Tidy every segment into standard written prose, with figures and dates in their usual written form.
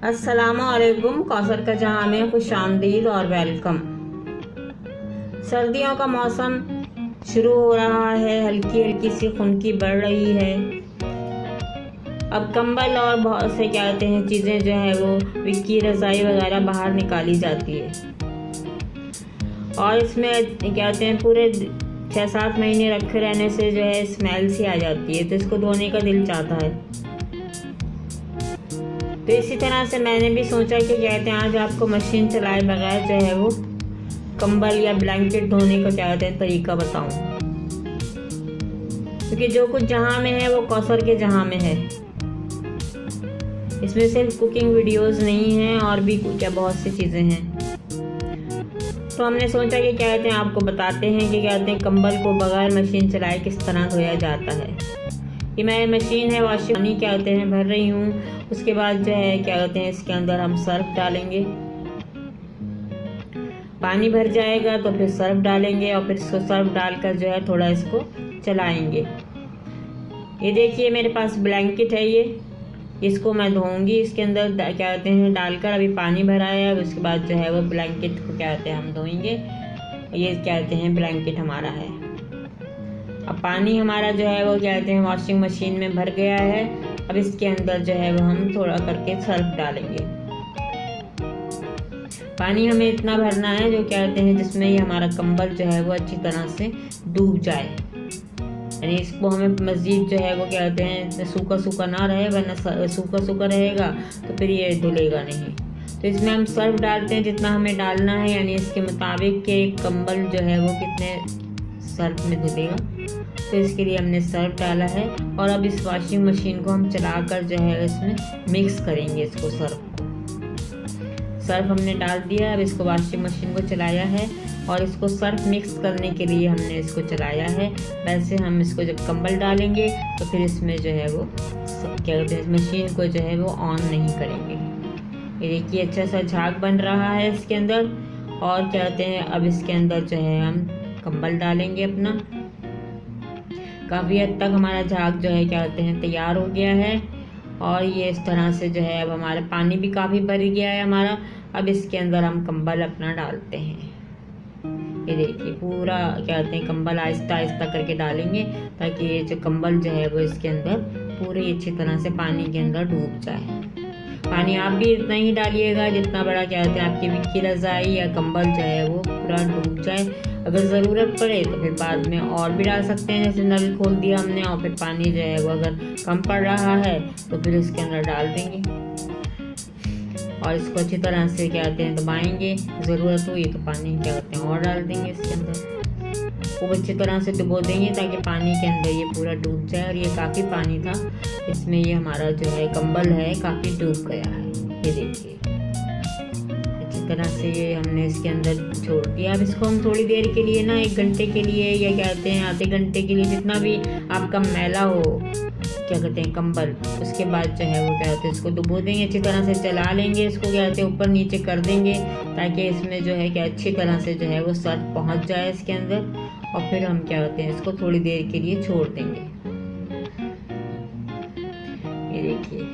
अस्सलामुअलैकुम। कौसर का जहां में खुश आमदीद और वेलकम। सर्दियों का मौसम शुरू हो रहा है, हल्की हल्की सी खुनकी बढ़ रही है। अब कंबल और बहुत से क्या कहते हैं चीज़ें जो है वो विक्की रज़ाई वगैरह बाहर निकाली जाती है और इसमें क्या कहते हैं पूरे 6-7 महीने रखे रहने से जो है स्मेल सी आ जाती है, तो इसको धोने का दिल चाहता है। तो इसी तरह से मैंने भी सोचा कि कहते हैं आज आपको मशीन चलाए बगैर जो है वो कंबल या ब्लैंकेट धोने का क्या कहते हैं तरीका बताऊं, क्योंकि जो कुछ जहां में है वो कौसर के जहां में है। इसमें सिर्फ कुकिंग वीडियोस नहीं हैं और भी क्या बहुत सी चीज़ें हैं। तो हमने सोचा कि क्या कहते हैं आपको बताते हैं कि क्या कहते हैं कंबल को बगैर मशीन चलाए किस तरह धोया जाता है। ये मेरी मशीन है, वॉशिंग पानी क्या कहते हैं भर रही हूँ। उसके बाद जो है क्या कहते हैं इसके अंदर हम सर्फ डालेंगे। पानी भर जाएगा तो फिर सर्फ डालेंगे और फिर इसको सर्फ डालकर जो है थोड़ा इसको चलाएंगे। ये देखिए मेरे पास ब्लैंकेट है, ये इसको मैं धोऊंगी। इसके अंदर क्या कहते हैं डालकर अभी पानी भरा है, उसके बाद जो है वो ब्लैंकेट को क्या कहते हैं हम धोएंगे। ये क्या कहते हैं ब्लैंकेट हमारा है। अब पानी हमारा जो है वो क्या कहते हैं वॉशिंग मशीन में भर गया है। अब इसके अंदर जो है वो हम थोड़ा करके सर्फ डालेंगे। पानी हमें इतना भरना है जो क्या कहते हैं जिसमें ये हमारा कंबल जो है वो अच्छी तरह से डूब जाए, यानी इसको हमें मज़ीद जो है वो क्या कहते हैं सूखा सूखा ना रहे, वरना सूखा सूखा रहेगा तो फिर ये धुलेगा नहीं। तो इसमें हम सर्फ डालते हैं जितना हमें डालना है, यानी इसके मुताबिक के कंबल जो है वो कितने सर्फ में धुलेगा। तो इसके लिए हमने सर्फ डाला है और अब इस वॉशिंग मशीन को हम चलाकर जो है इसमें मिक्स करेंगे इसको सर्फ हमने डाल दिया। अब इसको वॉशिंग मशीन को चलाया है और इसको सर्फ मिक्स करने के लिए हमने इसको चलाया है। वैसे हम इसको जब कंबल डालेंगे तो फिर इसमें जो है वो क्या कहते हैं मशीन को जो है वो ऑन नहीं करेंगे। ये देखिए अच्छा सा झाग बन रहा है इसके अंदर। और क्या कहते हैं अब इसके अंदर जो है हम कंबल डालेंगे अपना। काफ़ी हद तक हमारा झाग जो है क्या कहते हैं तैयार हो गया है और ये इस तरह से जो है अब हमारा पानी भी काफ़ी भर गया है हमारा। अब इसके अंदर हम कंबल अपना डालते हैं। ये देखिए पूरा क्या कहते हैं कंबल आहिस्ता आहिस्ता करके डालेंगे ताकि ये जो कंबल जो है वो इसके अंदर पूरी अच्छी तरह से पानी के अंदर डूब जाए। पानी आप भी इतना ही डालिएगा जितना बड़ा क्या कहते हैं आपकी विक्की रज़ाई या कंबल जो है वो पूरा डूब जाए। अगर ज़रूरत पड़े तो फिर बाद में और भी डाल सकते हैं, जैसे नल खोल दिया हमने और फिर पानी जो है वो अगर कम पड़ रहा है तो फिर इसके अंदर डाल देंगे और इसको अच्छी तरह से क्या कहते हैं दबाएंगे। ज़रूरत हुई तो पानी क्या कहते हैं और डाल देंगे इसके अंदर। खूब अच्छी तरह से डुबो देंगे ताकि पानी के अंदर ये पूरा डूब जाए। और ये काफ़ी पानी था, इसमें ये हमारा जो है कंबल है काफ़ी डूब गया है। ये देखिए अच्छी तरह से ये हमने इसके अंदर छोड़ दिया। अब इसको हम थोड़ी देर के लिए ना 1 घंटे के लिए या क्या कहते हैं आधे घंटे के लिए, जितना भी आपका मैला हो क्या कहते हैं कंबल, उसके बाद जो है वो क्या कहते हैं इसको डुबो देंगे। अच्छी तरह से चला लेंगे इसको क्या कहते हैं ऊपर नीचे कर देंगे ताकि इसमें जो है क्या अच्छी तरह से जो है वो सर्फ पहुंच जाए इसके अंदर। और फिर हम क्या कहते हैं इसको थोड़ी देर के लिए छोड़ देंगे। ये देखिए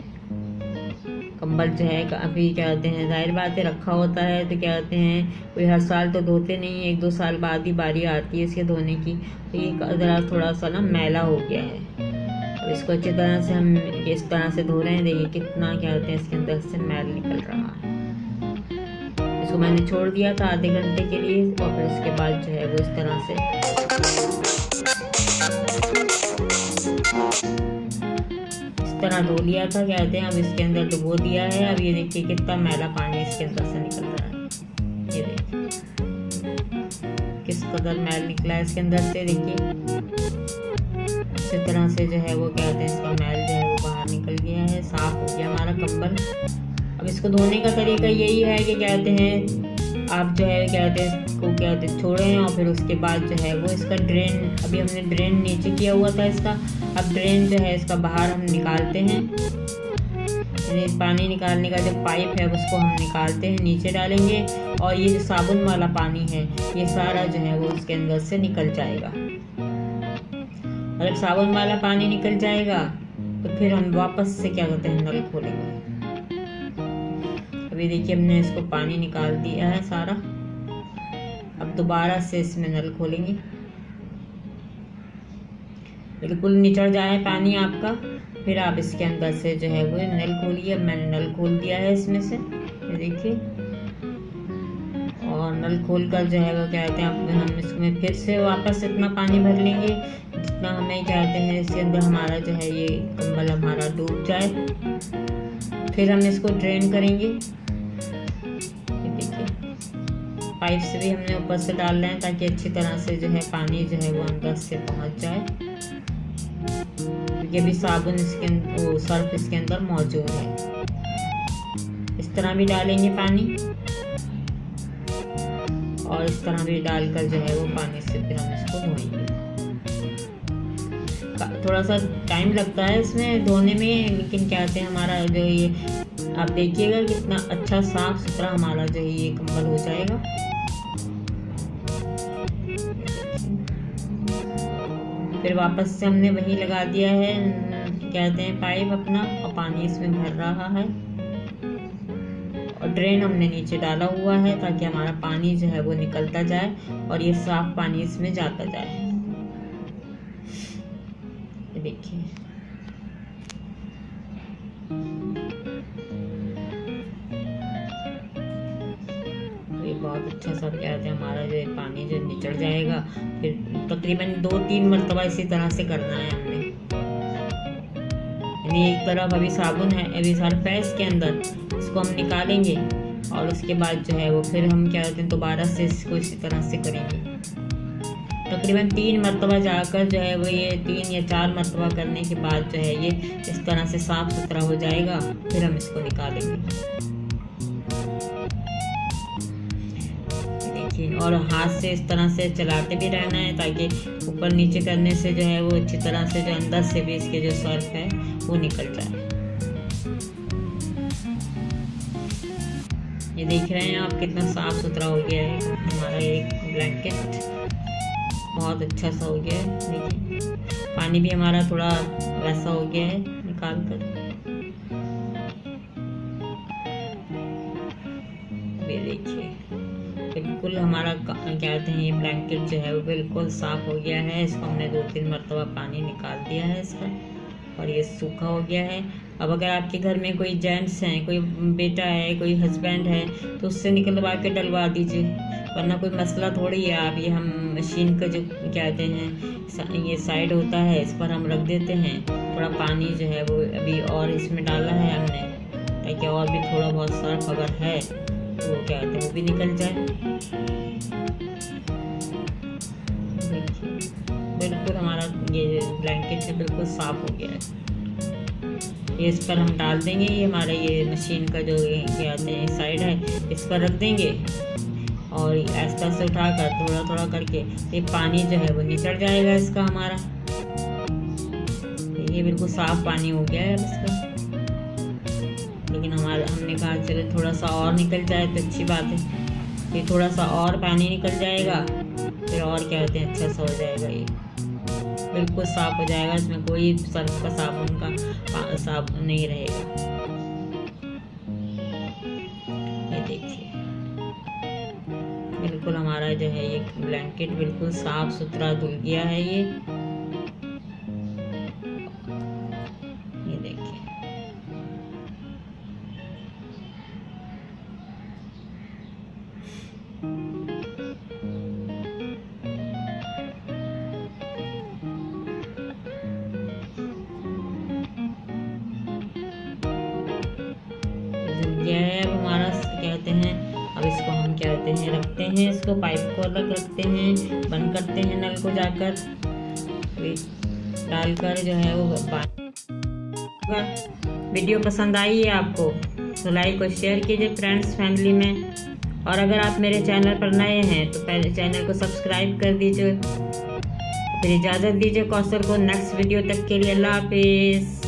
कंबल जो है अभी क्या कहते हैं जाहिर बात है रखा होता है तो क्या कहते हैं कोई हर साल तो धोते नहीं, 1-2 साल बाद ही बारी आती है इसके धोने की। तो ये ज़रा थोड़ा सा ना मैला हो गया है। अब इसको अच्छी तरह से हम इस तरह से धो रहे हैं। देखिए कितना क्या कहते हैं इसके अंदर से मैल निकल रहा है। इसको मैंने छोड़ दिया था आधे घंटे के लिए और फिर इसके बाद जो है वो इस तरह से धो लिया था क्या कहते हैं। अब इसके अंदर डुबो दिया है। अब ये देखिए कितना मैला पानी इसके अंदर से निकल रहा है। ये देखिए किस कदर मैल निकला है इसके अंदर से। देखिए इसी तरह से जो है वो क्या कहते हैं इसका मैल जो है वो बाहर निकल गया है, साफ हो गया हमारा कंबल। अब इसको धोने का तरीका यही है कि क्या कहते हैं आप जो है क्या कहते हैं इसको क्या कहते हैं छोड़ें और फिर उसके बाद जो है वो इसका ड्रेन, अभी हमने ड्रेन नीचे किया हुआ था इसका, अब ड्रेन जो है इसका बाहर हम निकालते हैं। पानी निकालने का जो पाइप है उसको हम निकालते हैं, नीचे डालेंगे और ये जो साबुन वाला पानी है ये सारा जो है वो इसके अंदर से निकल जाएगा। और जब साबुन वाला पानी निकल जाएगा तो फिर हम वापस से क्या कहते हैं नल खोलेंगे। अभी देखिए हमने इसको पानी निकाल दिया है सारा। अब दोबारा से इसमें नल खोलेंगे, बिल्कुल निचड़ जाए पानी आपका, फिर आप इसके अंदर से जो है वो नल खोलिए। मैंने नल खोल दिया है इसमें से, ये देखिए। और नल खोल कर जो है वो क्या कहते हैं हम इसमें फिर से वापस इतना पानी भर लेंगे जितना हमें क्या कहते हैं इसके अंदर हमारा जो है ये कंबल हमारा डूब जाए। फिर हम इसको ड्रेन करेंगे। ये देखिए पाइप से भी हमने ऊपर से डाल रहे हैं ताकि अच्छी तरह से जो है पानी जो है वो अंदर से पहुंच जाए, क्योंकि अभी साबुन इसके वो सर्फ इसके अंदर मौजूद है। इस तरह भी डालेंगे पानी और इस तरह भी डालकर जो है वो पानी से फिर हम इसको धोएंगे। थोड़ा सा टाइम लगता है इसमें धोने में, लेकिन क्या कहते हैं हमारा जो ये आप देखिएगा कितना अच्छा साफ सुथरा हमारा जो है ये कंबल हो जाएगा। फिर वापस से हमने वही लगा दिया है कहते हैं पाइप अपना, और पानी इसमें भर रहा है और ड्रेन हमने नीचे डाला हुआ है ताकि हमारा पानी जो है वो निकलता जाए और ये साफ पानी इसमें जाता जाए। ये देखिए ये बहुत अच्छा सा क्या कहते हैं हमारा जो पानी जो निचड़ जाएगा। फिर तकरीबन 2-3 मरतबा इसी तरह से करना है हमने। एक तरफ अभी साबुन है, अभी सर्फ है इसके अंदर, इसको हम निकालेंगे और उसके बाद जो है वो फिर हम क्या कहते हैं दोबारा से इसको इसी तरह से करेंगे। तकरीबन 3 मरतबा जाकर जो है वो ये 3 या 4 मरतबा करने के बाद जो है ये इस तरह से साफ सुथरा हो जाएगा। फिर हम इसको निकालेंगे देखिए, और हाथ से इस तरह से चलाते भी रहना है ताकि ऊपर नीचे करने से जो है वो अच्छी तरह से जो अंदर से भी इसके जो सर्फ है वो निकल जाए। ये देख रहे हैं आप कितना साफ सुथरा हो गया है हमारा ये ब्लैंकेट, बहुत अच्छा सा हो गया है। देखिए पानी भी हमारा थोड़ा वैसा हो गया है निकाल कर। ये देखिए बिल्कुल हमारा क्या कहते हैं ये ब्लैंकेट जो है वो बिल्कुल साफ हो गया है। इसको हमने 2-3 मरतबा पानी निकाल दिया है इसका और ये सूखा हो गया है। अब अगर आपके घर में कोई जेंट्स हैं, कोई बेटा है, कोई हस्बैंड है तो उससे निकलवा के डलवा दीजिए, वरना कोई मसला थोड़ी है। आप ये हम मशीन का जो कहते हैं ये साइड होता है इस पर हम रख देते हैं। थोड़ा पानी जो है वो अभी और इसमें डाला है हमने ताकि और भी थोड़ा बहुत सर्फ अगर है तो वो क्या कहते हैं वो भी निकल जाए। बिल्कुल हमारा ये ब्लैंकेट है बिल्कुल साफ हो गया है। ये इस पर हम डाल देंगे, ये हमारा ये मशीन का जो क्या कहते हैं साइड है इस पर रख देंगे और ऐसा से उठाकर थोड़ा थोड़ा करके ये पानी जो है वो निचड़ जाएगा इसका हमारा। ये बिल्कुल साफ पानी हो गया है इसका, लेकिन हमने कहा चलो थोड़ा सा और निकल जाए तो अच्छी बात है। ये थोड़ा सा और पानी निकल जाएगा फिर और क्या कहते हैं अच्छा सा हो जाएगा, ये बिल्कुल साफ हो जाएगा। इसमें कोई सर्फ का साबुन नहीं रहेगा। ये देखिए बिल्कुल हमारा जो है ये ब्लैंकेट बिल्कुल साफ सुथरा धुल गया है। ये देखिए यह है अब हमारा कहते हैं। अब इसको हम क्या कहते हैं रखते हैं, इसको पाइप को अलग रखते हैं, बंद करते हैं नल को जाकर डालकर जो है वो वीडियो पसंद आई है आपको तो लाइक और शेयर कीजिए फ्रेंड्स फैमिली में, और अगर आप मेरे चैनल पर नए हैं तो पहले चैनल को सब्सक्राइब कर दीजिए। फिर इजाज़त दीजिए कौशल को नेक्स्ट वीडियो तक के लिए। अल्लाह हाफिज़।